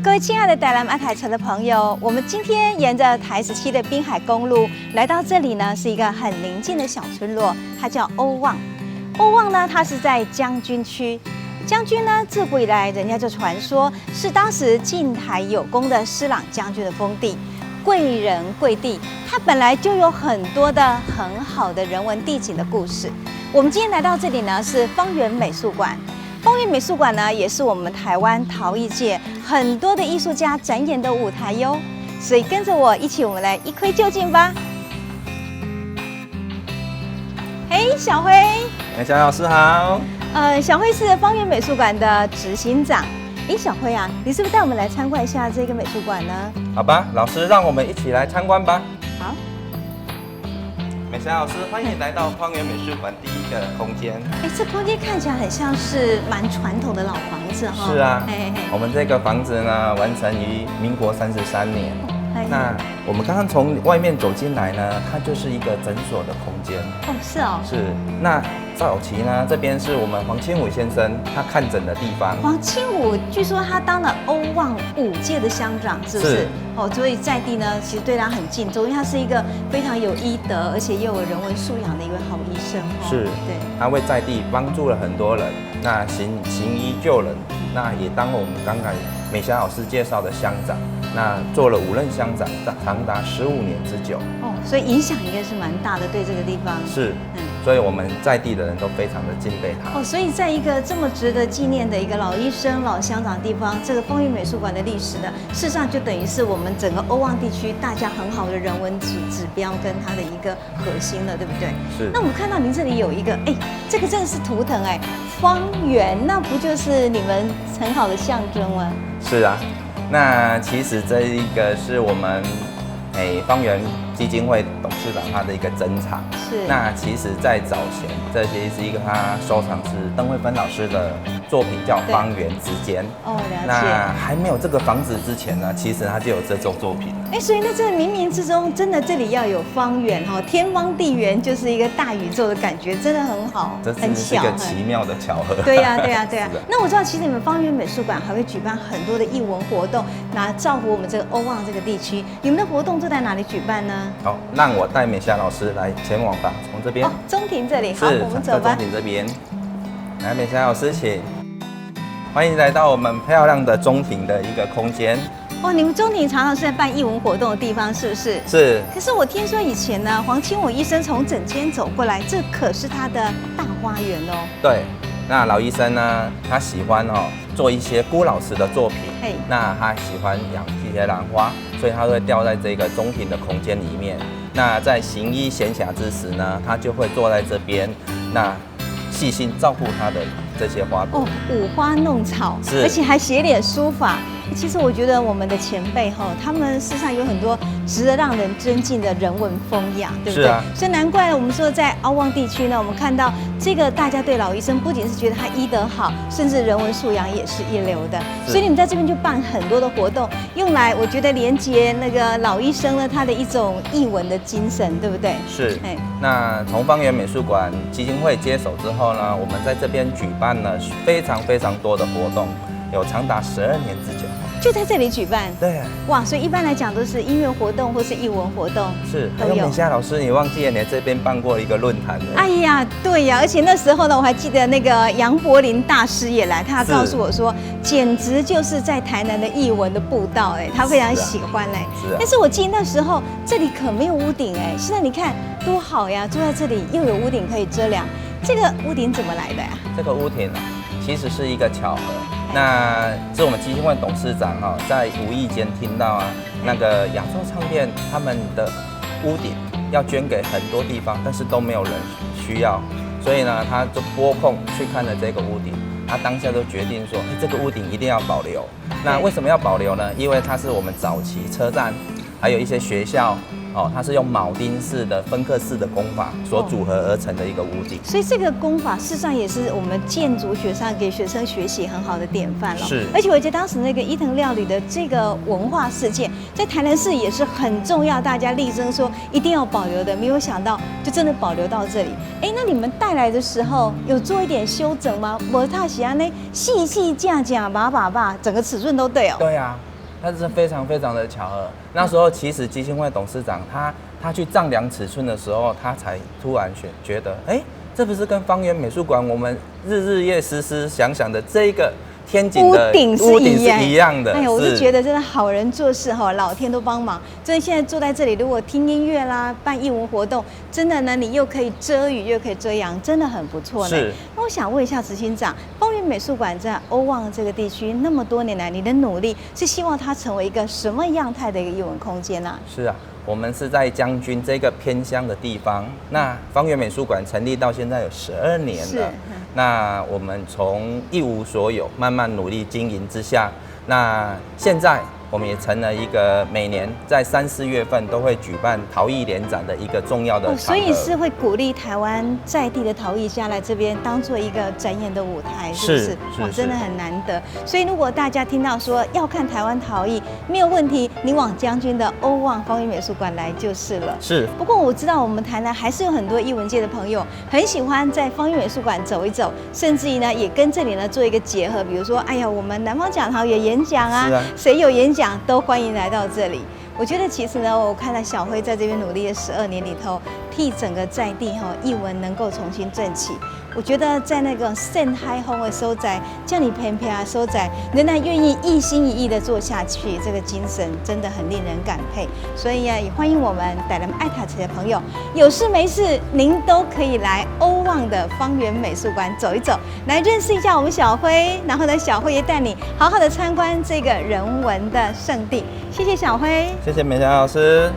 各位亲爱的台南阿台城的朋友，我们今天沿着台17的滨海公路来到这里呢，是一个很宁静的小村落，它叫欧望。欧望呢，它是在将军区。将军呢，自古以来人家就传说是当时晋台有功的施琅将军的封地，贵人贵地，它本来就有很多的很好的人文地景的故事。我们今天来到这里呢，是方圆美术馆。方圆美术馆呢，也是我们台湾陶艺界很多的艺术家展演的舞台哟。所以跟着我一起，我们来一窥究竟吧。嘿，小辉，小老师好。小辉是方圆美术馆的执行长。小辉啊，你是不是带我们来参观一下这个美术馆呢？好吧，老师，让我们一起来参观吧。好。美霞老师，欢迎来到方圆美术馆第一个空间。这空间看起来很像是蛮传统的老房子哈。是啊，我们这个房子呢，完成于民国33年。那我们刚刚从外面走进来呢，它就是一个诊所的空间。哦，是哦。是。那早期呢，这边是我们黄清武先生他看诊的地方。黄清武据说他当了欧望5届的乡长，是不是？是。所以在地呢，其实对他很敬重，因为他是一个非常有医德，而且又有人文素养的一位好医生。是。对。他为在地帮助了很多人，那行医救人，那也当了我们刚才美霞老师介绍的乡长。那做了5任乡长，长达15年之久。所以影响应该是蛮大的，对这个地方。是，所以我们在地的人都非常的敬佩他。所以在一个这么值得纪念的一个老医生、老乡长的地方，这个方圆美术馆的历史呢，事实上就等于是我们整个欧望地区大家很好的人文指标跟它的一个核心了，对不对？是。那我们看到您这里有一个，这个真的是图腾方圆，那不就是你们很好的象征吗？是啊。那其实这一个是我们方圆基金会董事长他的一个珍藏。是。那其实，在早前，这些是一个他收藏是邓慧芬老师的作品，叫《方圆之间》。了解。那还没有这个房子之前呢，其实他就有这种作品。所以那这冥冥之中，真的这里要有方圆天方地圆，就是一个大宇宙的感觉，真的很好，很巧，是一个奇妙的巧合。对呀。那我知道，其实你们方圆美术馆还会举办很多的艺文活动，来造福我们这个欧望这个地区。你们的活动都在哪里举办呢？好，让我带美霞老师来前往吧，从这边。中庭这里。好，我们走吧。中庭这边，来，美霞老师请。欢迎来到我们漂亮的中庭的一个空间。你们中庭常常是在办艺文活动的地方，是不是？是。可是我听说以前呢，黄清武医生从整间走过来，这可是他的大花园哦。对，那老医生呢，他喜欢做一些辜老师的作品。那他喜欢养一些兰花，所以他会吊在这个中庭的空间里面。那在行医闲暇之时呢，他就会坐在这边，那细心照顾他的这些花朵。五花弄草，而且还写点书法。其实我觉得我们的前辈他们事实上有很多值得让人尊敬的人文风雅，对不对？所以难怪我们说在欧望地区呢，我们看到这个大家对老医生不仅是觉得他医德好，甚至人文素养也是一流的。所以你们在这边就办很多的活动，用来我觉得连接那个老医生呢他的一种艺文的精神，对不对？是。那从方圆美术馆基金会接手之后呢，我们在这边举办了非常多的活动，有长达12年之久。就在这里举办。对。哇，所以一般来讲都是音乐活动或是艺文活动。是。还有美霞老师，你忘记了你这边办过一个论坛了？对呀，而且那时候呢，我还记得那个杨柏林大师也来，他告诉我说，简直就是在台南的艺文的步道，他非常喜欢嘞。是。但是我记得那时候这里可没有屋顶现在你看多好呀，坐在这里又有屋顶可以遮凉。这个屋顶怎么来的呀？这个屋顶其实是一个巧合。那是我们基金会董事长在无意间听到那个亚洲唱片他们的屋顶要捐给很多地方，但是都没有人需要，所以呢，他就拨空去看了这个屋顶，他当下就决定说，这个屋顶一定要保留。那为什么要保留呢？因为它是我们早期车站，还有一些学校。它是用铆钉式的分刻式的工法所组合而成的一个屋顶，所以这个工法事实上也是我们建筑学上给学生学习很好的典范了。是，而且我觉得当时那个伊藤料理的这个文化事件，在台南市也是很重要，大家力争说一定要保留的。没有想到就真的保留到这里。那你们带来的时候有做一点修整吗？我太喜欢那细细架架把，整个尺寸都对哦。对啊。它是非常非常的巧合。那时候其实基金会董事长他去丈量尺寸的时候，他才突然觉得，这不是跟方圆美术馆我们日夜时想的这个天井的屋顶是一样的。哎呀，我就觉得真的好人做事哈，老天都帮忙。真的现在坐在这里，如果听音乐啦，办艺文活动，真的呢，你又可以遮雨又可以遮阳，真的很不错呢。是。那我想问一下执行长，方圆美术馆在欧旺这个地区那么多年来，你的努力是希望它成为一个什么样态的一个艺文空间呢？是啊。我们是在将军这个偏乡的地方，那方圆美术馆成立到现在有12年了。那我们从一无所有，慢慢努力经营之下，那现在我们也成了一个每年在3、4月份都会举办陶艺联展的一个重要的场合。所以是会鼓励台湾在地的陶艺家来这边当做一个展演的舞台，是不是？哇，真的很难得。所以如果大家听到说要看台湾陶艺，没有问题，你往将军的欧旺方圆美术馆来就是了。是。不过我知道我们台南还是有很多艺文界的朋友很喜欢在方圆美术馆走一走，甚至于呢也跟这里呢做一个结合，比如说，哎呀，我们南方讲堂有演讲啊，谁有演讲都欢迎来到这里。我觉得其实呢，我看到小辉在这边努力的12年里头，替整个在地艺文能够重新振起。我觉得在那个盛海风的所在，叫你偏偏啊所在，仍然愿意一心一意的做下去，这个精神真的很令人感佩。所以啊，也欢迎我们带来爱塔车的朋友，有事没事您都可以来欧旺的方圆美术馆走一走，来认识一下我们小辉，然后呢，小辉也带你好好的参观这个人文的圣地。谢谢小辉，谢谢美霞老师。